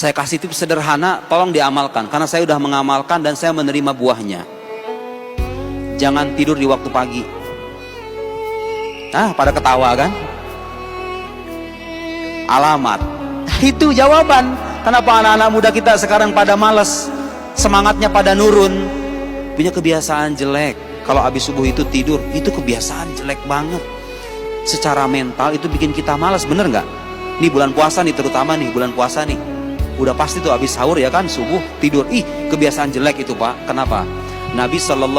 Saya kasih tips sederhana, tolong diamalkan. Karena saya sudah mengamalkan dan saya menerima buahnya. Jangan tidur di waktu pagi. Nah, pada ketawa kan? Alamat. Itu jawaban. Kenapa anak-anak muda kita sekarang pada malas, semangatnya pada nurun, punya kebiasaan jelek. Kalau habis subuh itu tidur, itu kebiasaan jelek banget. Secara mental itu bikin kita malas, bener nggak? Ini bulan puasa nih, terutama nih bulan puasa nih. Udah pasti tuh habis sahur ya kan, subuh tidur. Kebiasaan jelek itu Pak. Kenapa? Nabi SAW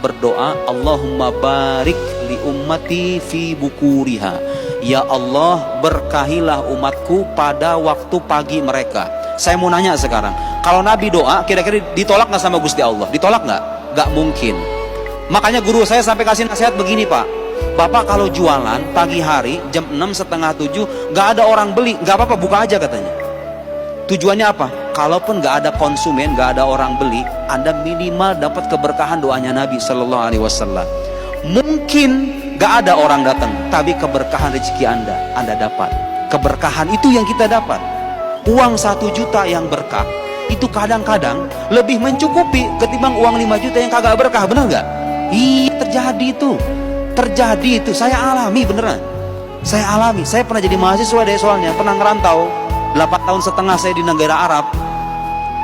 berdoa, Allahumma barik li ummati fi bukuriha. Ya Allah, berkahilah umatku pada waktu pagi mereka. Saya mau nanya sekarang, kalau Nabi doa, kira-kira ditolak nggak sama Gusti Allah? Ditolak nggak? Nggak mungkin. Makanya guru saya sampai kasih nasihat begini Pak. Bapak kalau jualan pagi hari jam 6, setengah 7, nggak ada orang beli, nggak apa-apa, buka aja katanya. Tujuannya apa? Kalaupun nggak ada konsumen, nggak ada orang beli, Anda minimal dapat keberkahan doanya Nabi Sallallahu Alaihi Wasallam. Mungkin nggak ada orang datang, tapi keberkahan rezeki Anda dapat. Keberkahan itu yang kita dapat. Uang 1 juta yang berkah itu kadang-kadang lebih mencukupi ketimbang uang 5 juta yang kagak berkah, bener nggak? Terjadi itu. Saya alami beneran. Saya pernah jadi mahasiswa deh, soalnya pernah ngerantau 8 tahun setengah saya di negara Arab.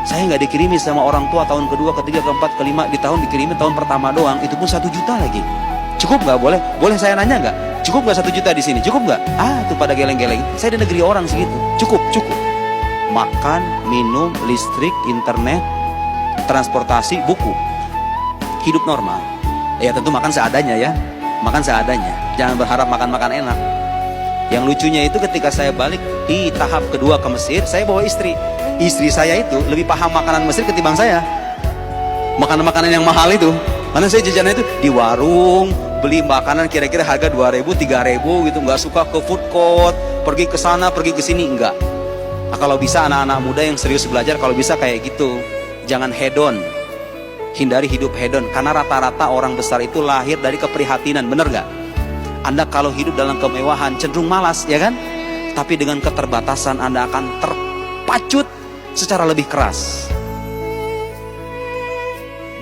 Saya nggak dikirimi sama orang tua tahun kedua, ketiga, keempat, kelima. Di tahun dikirimi tahun pertama doang, itu pun 1 juta lagi. Cukup nggak? Boleh saya nanya nggak? Cukup nggak 1 juta di sini? Cukup nggak? Tuh pada geleng-geleng. Saya di negeri orang segitu. Cukup. Makan, minum, listrik, internet, transportasi, buku, hidup normal. Ya tentu makan seadanya ya. Makan seadanya. Jangan berharap makan enak. Yang lucunya itu ketika saya balik di tahap kedua ke Mesir, saya bawa istri. Istri saya itu lebih paham makanan Mesir ketimbang saya. Makanan-makanan yang mahal itu. Karena saya jajannya itu di warung, beli makanan kira-kira harga 2.000, 3.000 gitu. Nggak suka ke food court, pergi ke sana, pergi ke sini, enggak. Nah, kalau bisa anak-anak muda yang serius belajar, kalau bisa kayak gitu. Jangan hedon. Hindari hidup hedon. Karena rata-rata orang besar itu lahir dari keprihatinan, bener nggak? Anda kalau hidup dalam kemewahan cenderung malas, ya kan? Tapi dengan keterbatasan Anda akan terpacut secara lebih keras.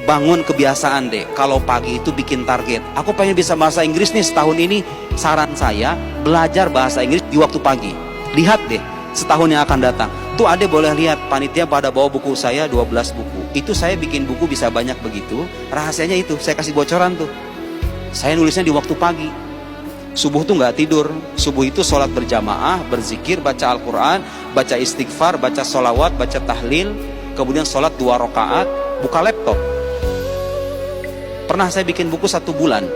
Bangun kebiasaan deh. Kalau pagi itu bikin target. Aku pengen bisa bahasa Inggris nih setahun ini. Saran saya, belajar bahasa Inggris di waktu pagi. Lihat deh, setahun yang akan datang. Tuh adek boleh lihat, panitia pada bawa buku saya 12 buku. Itu saya bikin buku bisa banyak begitu. Rahasianya itu, saya kasih bocoran tuh. Saya nulisnya di waktu pagi. Subuh tuh nggak tidur. Subuh itu sholat berjamaah, berzikir, baca Al-Quran, baca istighfar, baca sholawat, baca tahlil, kemudian sholat 2 rakaat, buka laptop. Pernah saya bikin buku 1 bulan.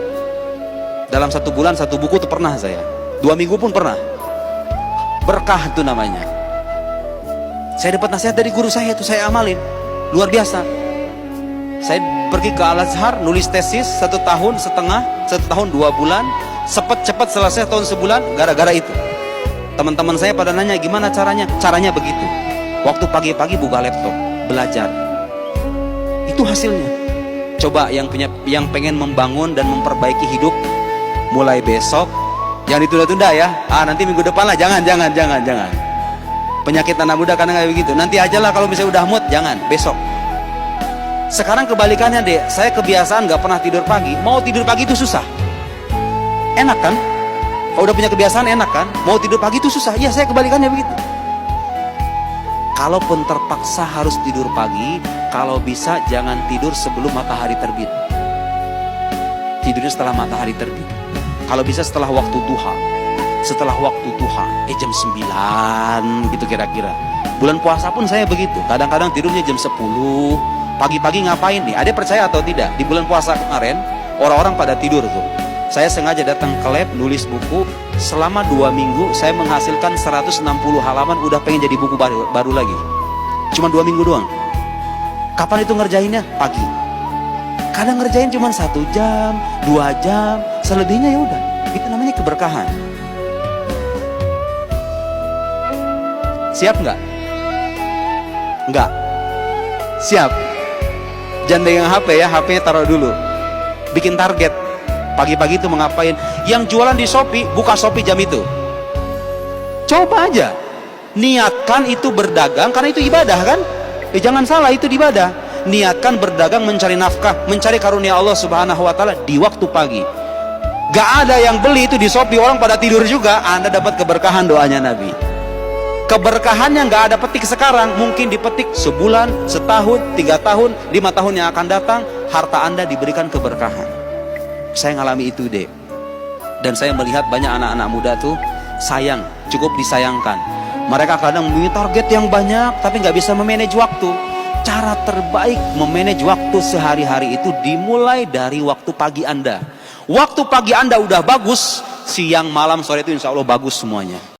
Dalam 1 bulan 1 buku tuh pernah saya. 2 minggu pun pernah. Berkah itu namanya. Saya dapat nasihat dari guru saya itu, saya amalin. Luar biasa. Saya pergi ke Al-Azhar, nulis tesis 1 tahun setengah, 1 tahun 2 bulan. Cepat selesai tahun sebulan gara-gara itu. Teman-teman saya pada nanya gimana caranya? Caranya begitu. Waktu pagi-pagi buka laptop, belajar. Itu hasilnya. Coba yang pengen membangun dan memperbaiki hidup, mulai besok jangan ditunda-tunda ya. Nanti minggu depan lah, jangan. Penyakit anak muda kadang kayak begitu. Nanti aja lah kalau misalnya udah mood, jangan, besok. Sekarang kebalikannya deh, saya kebiasaan nggak pernah tidur pagi. Mau tidur pagi itu susah. Enak kan? Kalau udah punya kebiasaan enak kan? Mau tidur pagi itu susah. Iya, saya kebalikannya begitu. Kalaupun terpaksa harus tidur pagi, kalau bisa jangan tidur sebelum matahari terbit. Tidurnya setelah matahari terbit. Kalau bisa setelah waktu duha. Jam 9 gitu kira-kira. Bulan puasa pun saya begitu. Kadang-kadang tidurnya jam 10. Pagi-pagi ngapain nih? Ada percaya atau tidak? Di bulan puasa kemarin, orang-orang pada tidur tuh. Saya sengaja datang ke lab, nulis buku. Selama 2 minggu saya menghasilkan 160 halaman. Udah pengen jadi buku baru lagi. Cuma 2 minggu doang. Kapan itu ngerjainnya? Pagi. Kadang ngerjain cuma 1 jam, 2 jam. Selebihnya ya udah. Itu namanya keberkahan. Siap nggak? Nggak. Siap. Jangan pegang HP ya, HP-nya taruh dulu. Bikin target. Pagi-pagi itu mengapain? Yang jualan di Shopee, buka Shopee jam itu. Coba aja. Niatkan itu berdagang karena itu ibadah kan? Jangan salah, itu ibadah. Niatkan berdagang, mencari nafkah, mencari karunia Allah Subhanahu wa taala di waktu pagi. Gak ada yang beli itu di Shopee, orang pada tidur juga, Anda dapat keberkahan doanya Nabi. Keberkahan yang gak ada petik sekarang, mungkin dipetik sebulan, setahun, 3 tahun, 5 tahun yang akan datang, harta Anda diberikan keberkahan. Saya ngalami itu deh. Dan saya melihat banyak anak-anak muda tuh sayang, cukup disayangkan. Mereka kadang memiliki target yang banyak, tapi gak bisa memanage waktu. Cara terbaik memanage waktu sehari-hari itu dimulai dari waktu pagi Anda. Waktu pagi Anda udah bagus, siang, malam, sore itu insya Allah bagus semuanya.